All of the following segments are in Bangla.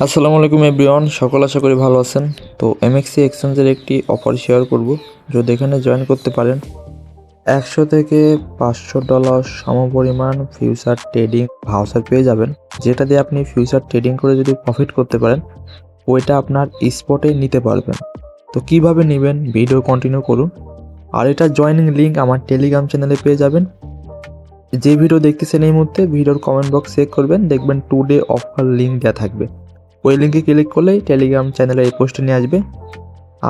আসসালামু আলাইকুম এভরিওয়ান, সকল আশা করি ভালো আছেন। তো এমএক্সি এক্সচেঞ্জের একটি অফার শেয়ার করব। যদি এখানে জয়েন করতে পারেন 100 থেকে $500 সমপরিমাণ ফিউচার ট্রেডিং ভাউচার পেয়ে যাবেন, যেটা দিয়ে আপনি ফিউচার ট্রেডিং করে যদি প্রফিট করতে পারেন ওইটা আপনার স্পটে নিতে পারবেন। তো কিভাবে নেবেন ভিডিও কন্টিনিউ করুন। আর এটা জয়েনিং লিঙ্ক আমার টেলিগ্রাম চ্যানেলে পেয়ে যাবেন। যে ভিডিও দেখতেছেন এই মুহূর্তে ভিডিওর কমেন্ট বক্স চেক করবেন, দেখবেন টুডে অফার লিঙ্ক দেওয়া থাকবে। ওই লিঙ্কে ক্লিক করলেই টেলিগ্রাম চ্যানেলে এই পোস্টে নিয়ে আসবে।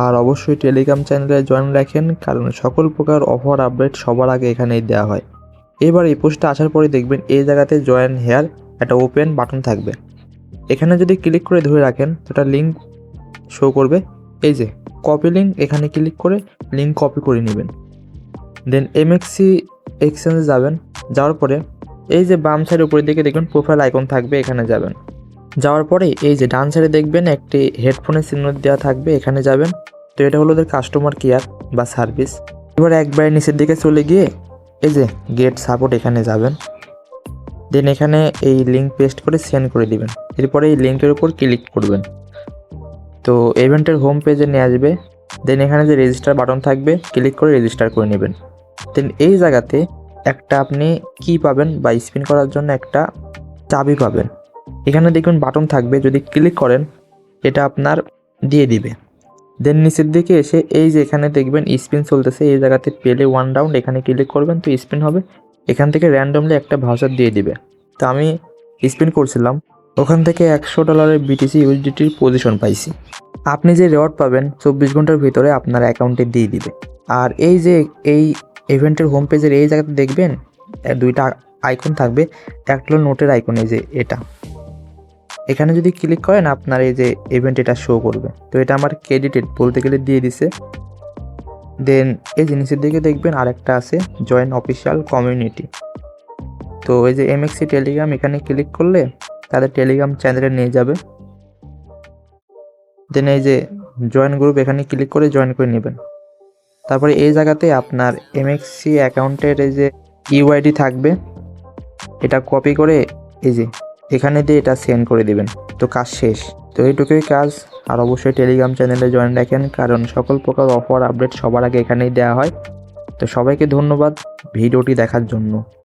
আর অবশ্যই টেলিগ্রাম চ্যানেলে জয়েন রাখেন, কারণ সকল প্রকার অফার আপডেট সবার আগে এখানেই দেওয়া হয়। এবার এই পোস্টে আসার পরে দেখবেন এই জায়গাতে জয়েন হেয়ার একটা ওপেন বাটন থাকবে। এখানে যদি ক্লিক করে ধরে রাখেন তো একটা লিঙ্ক শো করবে, এই যে কপি লিঙ্ক, এখানে ক্লিক করে লিঙ্ক কপি করে নেবেন। দেন এমএক্সি এক্সচেঞ্জে যাবেন। যাওয়ার পরে এই যে বাম সাইডের উপরের দিকে দেখবেন প্রোফাইল আইকন থাকবে, এখানে যাবেন। যাওয়ার পরে এই যে ডান সাইডে দেখবেন একটি হেডফোনের চিহ্ন দেওয়া থাকবে, এখানে যাবেন। তো এটা হলো ওদের কাস্টমার কেয়ার বা সার্ভিস। এবার একবারে নিচের দিকে চলে গিয়ে এই যে গেট সাপোর্ট, এখানে যাবেন। দেন এখানে এই লিঙ্ক পেস্ট করে সেন্ড করে দিবেন। এরপরে এই লিঙ্কের উপর ক্লিক করবেন, তো ইভেন্টের হোম পেজে নিয়ে আসবে। দেন এখানে যে রেজিস্টার বাটন থাকবে, ক্লিক করে রেজিস্টার করে নেবেন। দেন এই জায়গাতে একটা আপনি কি পাবেন বা স্পিন করার জন্য একটা চাবি পাবেন। এখানে দেখবেন বাটন থাকবে, যদি ক্লিক করেন এটা আপনার দিয়ে দিবে। দেন নিচের দিকে এসে এই যে এখানে দেখবেন স্পিন চলতেছে, এই জায়গাতে পেলে 1 রাউন্ড, এখানে ক্লিক করবেন তো স্পিন হবে। এখান থেকে র্যান্ডমলি একটা ভাউচার দিয়ে দিবে। তো আমি স্পিন করছিলাম, ওখান থেকে $100 বিটিসি ইউএসডিটির পজিশন পাইছি। আপনি যে রেওয়ার্ড পাবেন 24 ঘন্টার ভিতরে আপনার অ্যাকাউন্টে দিয়ে দিবে। আর এই যে এই ইভেন্টের হোম পেজের এই জায়গাতে দেখবেন দুইটা আইকন থাকবে, একটা হলো নোটের আইকন, এই যে এটা, এখানে যদি ক্লিক করেন আপনার এই যে ইভেন্ট এটা শো করবে। তো এটা আমার ক্রেডিটেড বলতে গেলে দিয়ে দিছে। দেন এই জিনিসের দিকে দেখবেন আরেকটা আছে জয়েন অফিসিয়াল কমিউনিটি। তো এই যে এমএক্সি টেলিগ্রাম, এখানে ক্লিক করলে তাদের টেলিগ্রাম চ্যানেলে নিয়ে যাবে। দেন এই যে জয়েন গ্রুপ, এখানে ক্লিক করে জয়েন করে নেবেন। তারপরে এই জায়গাতে আপনার এমএক্সি অ্যাকাউন্টের এই যে ইউআইডি থাকবে, এটা কপি করে এই যে এখানে দিয়ে এটা সেন্ড করে দিবেন। তো কাজ শেষ। তো এইটুকুই কাজ। আর অবশ্যই টেলিগ্রাম চ্যানেলে জয়েন রাখেন, কারণ সকল প্রকার অফার আপডেট সবার আগে এখানেই দেওয়া হয়। তো সবাইকে ধন্যবাদ ভিডিওটি দেখার জন্য।